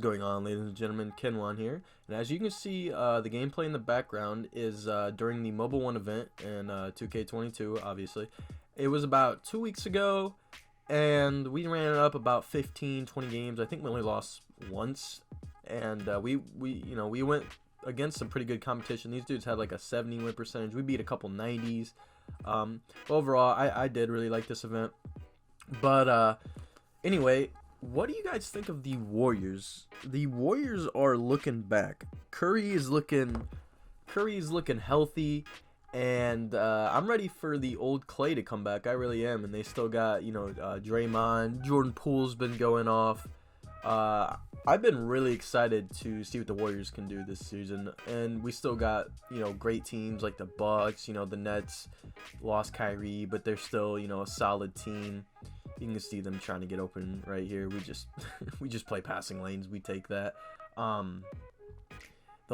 going on, ladies and gentlemen? Kenwan here, and as you can see, the gameplay in the background is during the Mobile One event in 2K22. Obviously, it was about 2 weeks ago, and we ran it up about 15-20 games. I think we only lost once, and we went against some pretty good competition. These dudes had like a 70 win percentage. We beat a couple 90s. Overall, I did really like this event, but anyway. What do you guys think of the Warriors? The Warriors are looking back. Curry is looking healthy, and I'm ready for the old Clay to come back. I really am. And they still got Draymond, Jordan Poole's been going off. I've been really excited to see what the Warriors can do this season, and we still got great teams like the Bucks. The Nets lost Kyrie, but they're still a solid team. You can see them trying to get open right here. We just play passing lanes. We take that. The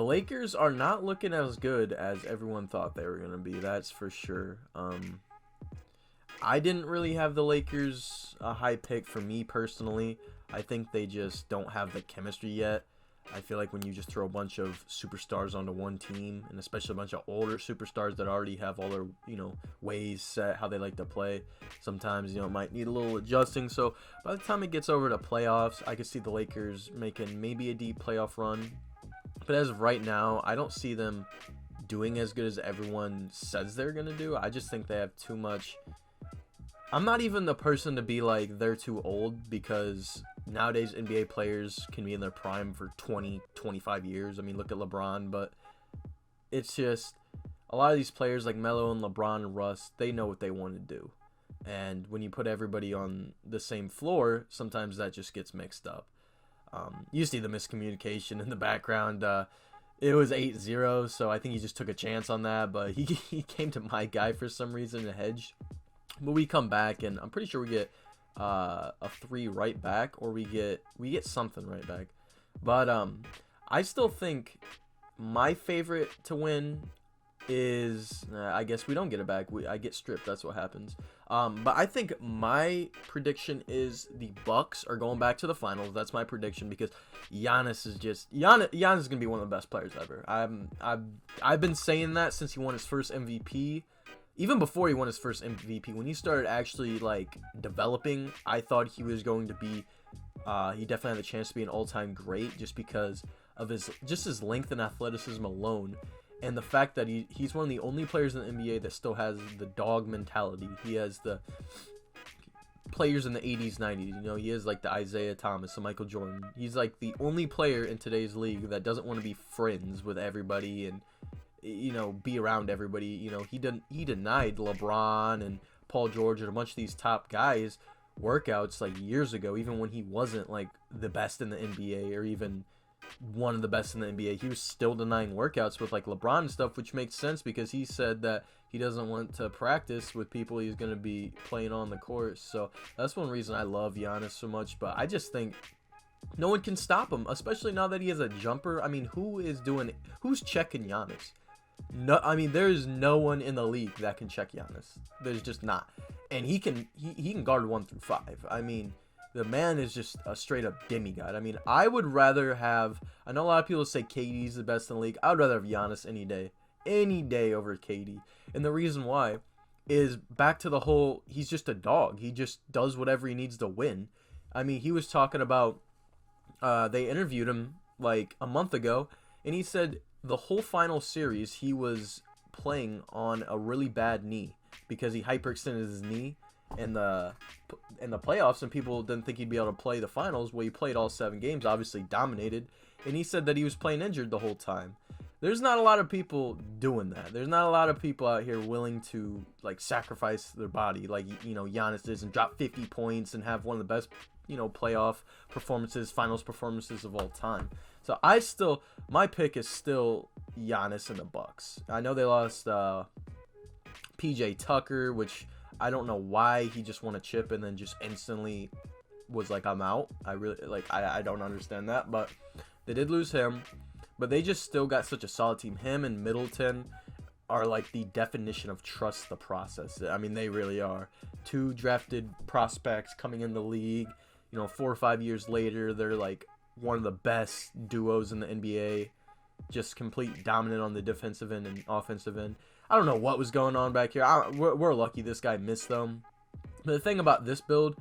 Lakers are not looking as good as everyone thought they were going to be. That's for sure. I didn't really have the Lakers a high pick for me personally. I think they just don't have the chemistry yet. I feel like when you just throw a bunch of superstars onto one team, and especially a bunch of older superstars that already have all their, ways set, how they like to play, sometimes, it might need a little adjusting. So by the time it gets over to playoffs, I could see the Lakers making maybe a deep playoff run. But as of right now, I don't see them doing as good as everyone says they're going to do. I just think they have too much. I'm not even the person to be like they're too old, because nowadays NBA players can be in their prime for 20, 25 years. I mean, look at LeBron, but it's just a lot of these players like Melo and LeBron and Russ, they know what they want to do. And when you put everybody on the same floor, sometimes that just gets mixed up. You see the miscommunication in the background. It was 8-0, so I think he just took a chance on that, but he came to my guy for some reason and hedged. But we come back, and I'm pretty sure we get a 3 right back, or we get something right back. But I still think my favorite to win is I guess we don't get it back. I get stripped. That's what happens. But I think my prediction is the Bucks are going back to the finals. That's my prediction, because Giannis is gonna be one of the best players ever. I've been saying that since he won his first MVP. Even before he won his first MVP, when he started actually developing, I thought he was going to be, he definitely had a chance to be an all-time great, just because of his length and athleticism alone, and the fact that he's one of the only players in the NBA that still has the dog mentality. He has the players in the 80s, 90s. He has like the Isaiah Thomas, the Michael Jordan. He's like the only player in today's league that doesn't want to be friends with everybody and be around everybody. He denied LeBron and Paul George and a bunch of these top guys workouts like years ago, even when he wasn't like the best in the NBA or even one of the best in the NBA. He was still denying workouts with like LeBron and stuff, which makes sense because he said that he doesn't want to practice with people he's going to be playing on the court. So that's one reason I love Giannis so much. But I just think no one can stop him, especially now that he has a jumper. I mean, who's checking Giannis? No, I mean, there's no one in the league that can check Giannis. There's just not. And he can guard 1 through 5. I mean, the man is just a straight up demigod. I mean, I would rather have, I know a lot of people say KD's the best in the league. I would rather have Giannis any day over KD. And the reason why is back to the whole, he's just a dog. He just does whatever he needs to win. I mean, he was talking about, they interviewed him like a month ago, and he said the whole final series he was playing on a really bad knee because he hyperextended his knee in the playoffs, and people didn't think he'd be able to play the finals. Well, he played all 7 games, obviously dominated, and he said that he was playing injured the whole time. There's not a lot of people doing that. There's not a lot of people out here willing to sacrifice their body like Giannis does and drop 50 points and have one of the best playoff performances, finals performances of all time. So my pick is still Giannis and the Bucks. I know they lost PJ Tucker, which I don't know why he just won a chip and then just instantly was like, I'm out. I don't understand that, but they did lose him. But they just still got such a solid team. Him and Middleton are like the definition of trust the process. I mean, they really are. 2 drafted prospects coming in the league. 4 or 5 years later, they're like one of the best duos in the NBA. Just complete dominant on the defensive end and offensive end. I don't know what was going on back here. We're lucky this guy missed them. But the thing about this build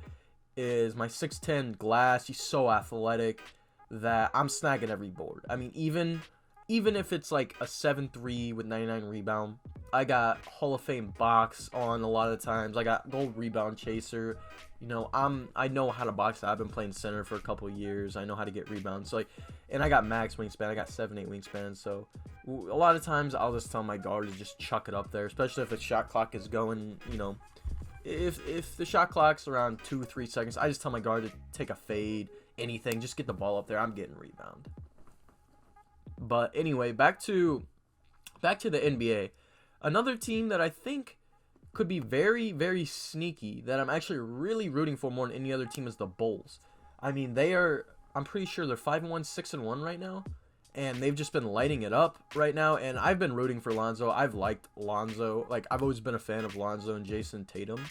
is my 6'10 Glass, he's so athletic that I'm snagging every board. I mean, even if it's like a 7-3 with 99 rebound, I got Hall of Fame box on a lot of times. I got gold rebound chaser. You know, I know how to box. I've been playing center for a couple of years. I know how to get rebounds. So like, and I got max wingspan. I got 7-8 wingspan. So a lot of times I'll just tell my guard to just chuck it up there, especially if the shot clock is going, you know, if the shot clock's around 2-3 seconds, I just tell my guard to take a fade, anything, just get the ball up there. I'm getting rebound. But anyway, back to the NBA. Another team that I think could be very, very sneaky, that I'm actually really rooting for more than any other team, is the Bulls. I mean, I'm pretty sure they're 5-1, 6-1 right now, and they've just been lighting it up right now, and I've been rooting for Lonzo. I've liked Lonzo. Like, I've always been a fan of Lonzo and Jason Tatum.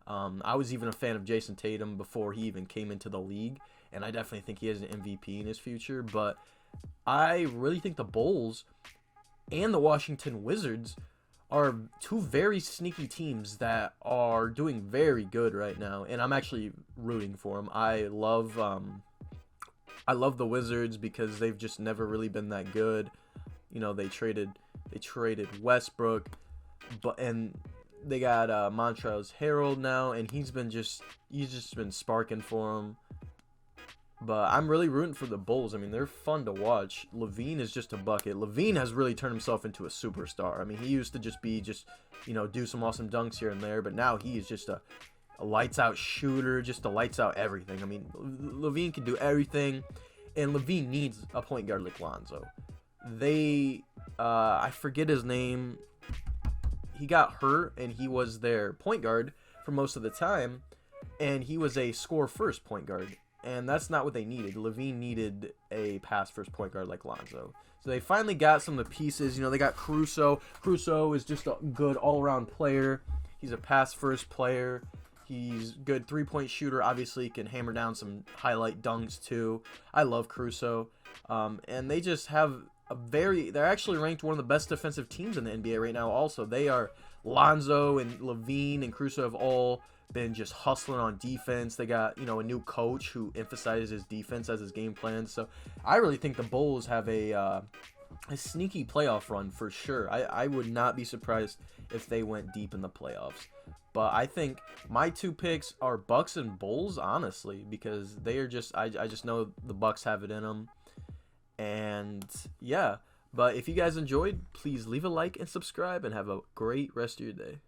I was even a fan of Jason Tatum before he even came into the league, and I definitely think he has an MVP in his future, but I really think the Bulls and the Washington Wizards are two very sneaky teams that are doing very good right now, and I'm actually rooting for them. I love the Wizards because they've just never really been that good. You know, they traded Westbrook, and they got Montrezl Harrell now, and he's just been sparking for them. But I'm really rooting for the Bulls. I mean, they're fun to watch. LaVine is just a bucket. LaVine has really turned himself into a superstar. I mean, he used to just be you know, do some awesome dunks here and there. But now he is just a lights-out shooter, just a lights-out everything. I mean, LaVine can do everything. And LaVine needs a point guard like Lonzo. I forget his name. He got hurt, and he was their point guard for most of the time. And he was a score-first point guard. And that's not what they needed. LaVine needed a pass-first point guard like Lonzo. So they finally got some of the pieces. You know, they got Caruso. Caruso is just a good all-around player. He's a pass-first player. He's good three-point shooter. Obviously, he can hammer down some highlight dunks, too. I love Caruso. And they just have they're actually ranked one of the best defensive teams in the NBA right now also. They are Lonzo and LaVine and Caruso have all been just hustling on defense. They got, you know, a new coach who emphasizes defense as his game plan. So I really think the Bulls have a sneaky playoff run for sure. I would not be surprised if they went deep in the playoffs. But I think my two picks are Bucks and Bulls, honestly, because they are just I just know the Bucks have it in them. And yeah, but if you guys enjoyed, please leave a like and subscribe and have a great rest of your day.